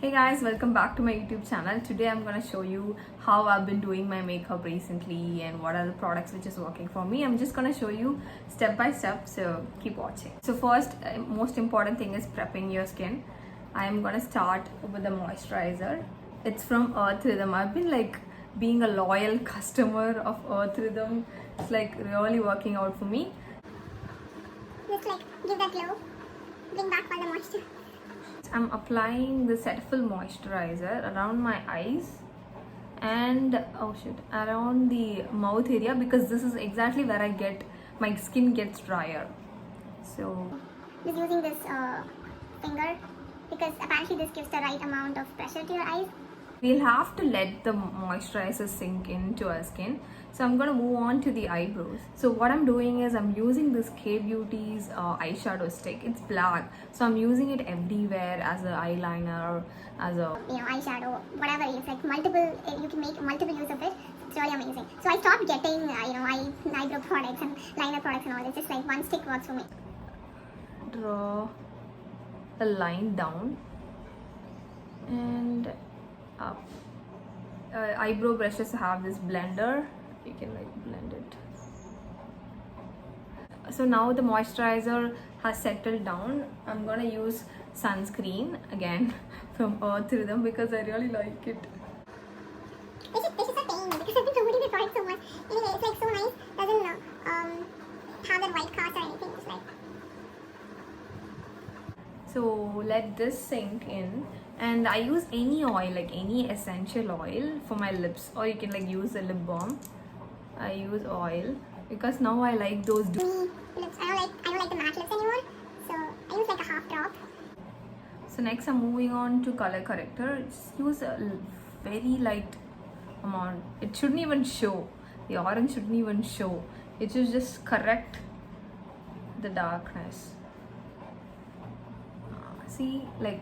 Hey guys, welcome back to my YouTube channel. Today I'm gonna show you how I've been doing my makeup recently and what are the products which is working for me. I'm just gonna show you step by step, so keep watching. So first, most important thing is prepping your skin. I'm gonna start with the moisturizer. It's from Earth Rhythm. I've been like being a loyal customer of Earth Rhythm. It's like really working out for me. Just like give that glow, bring back all the moisture. I'm applying the Cetaphil moisturizer around my eyes and around the mouth area, because this is exactly where my skin gets drier. So Just using this finger because apparently this gives the right amount of pressure to your eyes. we'll have to let the moisturizer sink into our skin. So I'm gonna move on to the eyebrows. So what I'm doing is I'm using this K Beauty's eyeshadow stick. It's black, so I'm using it everywhere as an eyeliner or as a Eyeshadow, whatever it is, like multiple, you can make multiple use of it. It's really amazing. So I stopped getting eyebrow products and liner products and all. It's just like one stick works for me. draw a line down and up. Eyebrow brushes have this blender. You can like blend it. So now the moisturizer has settled down. I'm gonna use sunscreen again from Earth Rhythm because I really like it. This is a pain because I've been promoting the product so much. Anyway, it's like so nice. Doesn't have that white cast or anything. It's like. So let this sink in, and I use any oil, like any essential oil for my lips, or you can like use a lip balm. I use oil because now I like those Lips. I don't like the matte lips anymore. So I use like a half drop. So next I'm moving on to color corrector. Just use a very light amount. It shouldn't even show. The orange shouldn't even show. It should just correct the darkness. See, like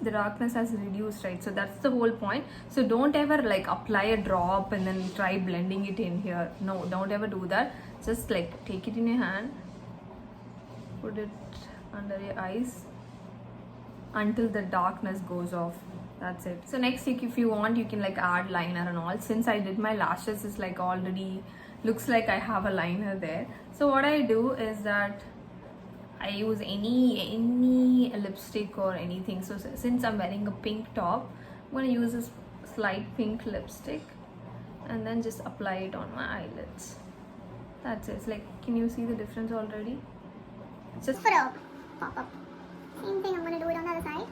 the darkness has reduced, right? So that's the whole point. So don't ever like apply a drop and then try blending it in here. No, don't ever do that. Just like take it in your hand, put it under your eyes until the darkness goes off. That's it. So next, if you want, you can like add liner and all. Since I did my lashes, it's like already looks like I have a liner there. So what I do is that I use any lipstick or anything. So since I'm wearing a pink top, I'm gonna use this slight pink lipstick and then just apply it on my eyelids. That's it. It's like, can you see the difference already? It's just For a pop up. Same thing. I'm gonna do it on the other side.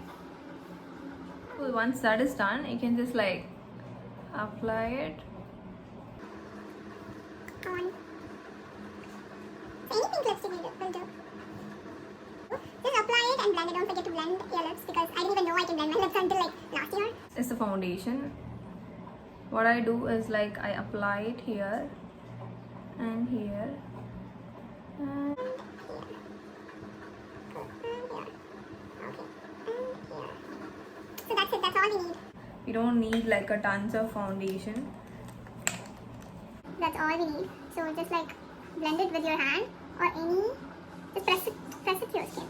once that is done, you can just like apply it. Come on. So any pink lipstick will do. Just apply it and blend it. Don't forget to blend your lips because I didn't even know I can blend my lips until like last year. It's the foundation. What I do is like I apply it here and here and So that's it. That's all we need. you don't need like a tons of foundation. That's all we need. So just like blend it with your hand or any. Just press it to your skin.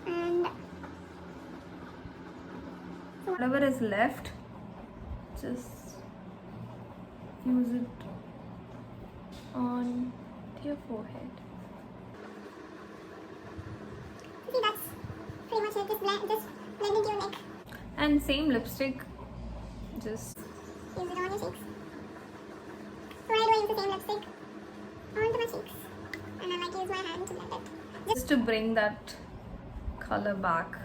And So whatever is left, just use it on your forehead. see, that's pretty much it. Just blend into your neck. And same lipstick, just Use it on your cheeks. So I do use the same lipstick onto my cheeks, and then like use my hand to blend it. just to bring that color back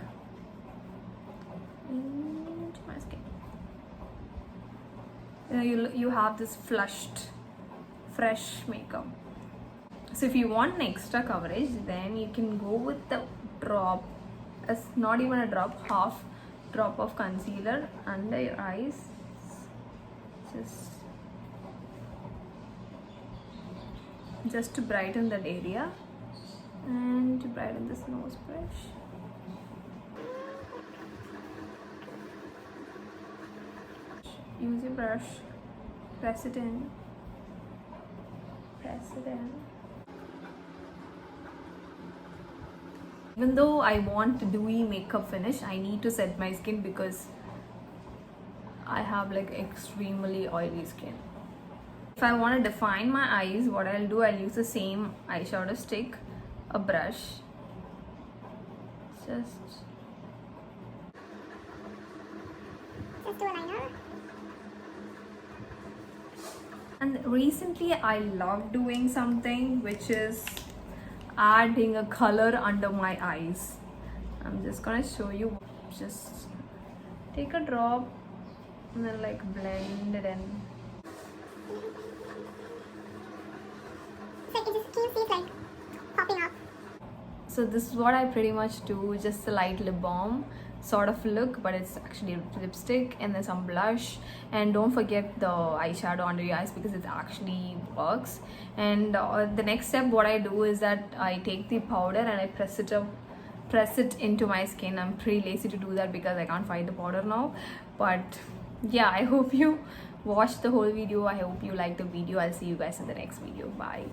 into my skin. You have this flushed, fresh makeup. So if you want an extra coverage, then you can go with the drop, not even a drop, half drop of concealer under your eyes. Just to brighten that area and to brighten this nose brush. Use your brush, press it in, press it in. Even though I want dewy makeup finish, I need to set my skin because I have like extremely oily skin. If I want to define my eyes, what I'll do, I'll use the same eyeshadow stick, a brush, just do a liner. And recently I love doing something which is adding a color under my eyes. I'm just gonna show you. Just take a drop and then like blend it in. It's like, it just keeps these like popping up. So this is what I pretty much do, just a light lip balm sort of look, but it's actually lipstick and then some blush. And don't forget the eyeshadow under your eyes because it actually works. And the next step, what I do is that I take the powder and I press it into my skin. I'm pretty lazy to do that because I can't find the powder now. But yeah, I hope you watched the whole video. I hope you liked the video. I'll see you guys in the next video. Bye.